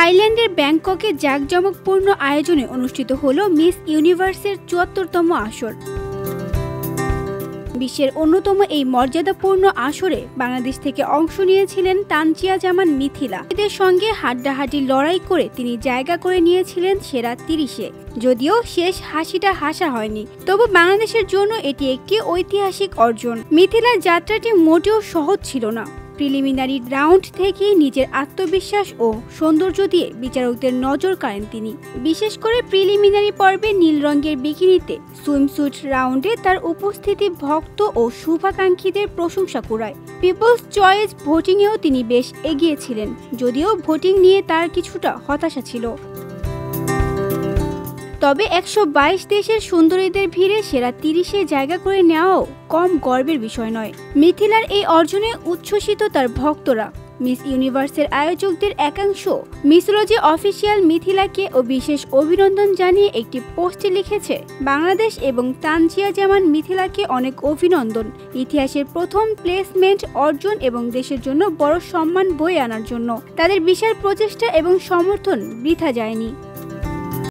থাইল্যান্ডের ব্যাংককে জাঁকজমকপূর্ণ আয়োজনে অনুষ্ঠিত হলো মিস ইউনিভার্সের ৭৪তম আসর। বিশ্বের অন্যতম এই মর্যাদাপূর্ণ আসরে বাংলাদেশ থেকে অংশ নিয়েছিলেন তানজিয়া জামান মিথিলা। এদের সঙ্গে হাড্ডাহাড্ডি লড়াই করে তিনি জায়গা করে নিয়েছিলেন সেরা ৩০-এ। যদিও শেষ হাসিটা হাসা হয়নি, তবু বাংলাদেশের জন্য এটি একটি ঐতিহাসিক অর্জন। মিথিলার যাত্রাটি মোটেও সহজ ছিল না। প্রিলিমিনারি রাউন্ড থেকেই নিজের আত্মবিশ্বাস ও সৌন্দর্য দিয়ে বিচারকদের নজর কাড়েন তিনি। বিশেষ করে প্রিলিমিনারি পর্বে নীল রঙের বিকিনিতে সুইমস্যুট রাউন্ডে তার উপস্থিতি ভক্ত ও শুভাকাঙ্ক্ষীদের প্রশংসা কুড়ায়। পিপলস চয়েস ভোটিংয়েও তিনি বেশ এগিয়ে ছিলেন, যদিও ভোটিং নিয়ে তার কিছুটা হতাশা ছিল। তবে ১২২ দেশের সুন্দরীদের ভিড়ে সেরা ৩০-এ জায়গা করে নেওয়াও কম গর্বের বিষয় নয়। মিথিলার এই অর্জনে উচ্ছ্বসিত তার ভক্তরা। মিস ইউনিভার্সের আয়োজকদের একাংশ মিসোলজি অফিসিয়াল মিথিলাকে ও বিশেষ অভিনন্দন জানিয়ে একটি পোস্টে লিখেছে, বাংলাদেশ এবং তানজিয়া জামান মিথিলাকে অনেক অভিনন্দন ইতিহাসের প্রথম প্লেসমেন্ট অর্জন এবং দেশের জন্য বড় সম্মান বয়ে আনার জন্য। তাদের বিশাল প্রচেষ্টা এবং সমর্থন বৃথা যায়নি।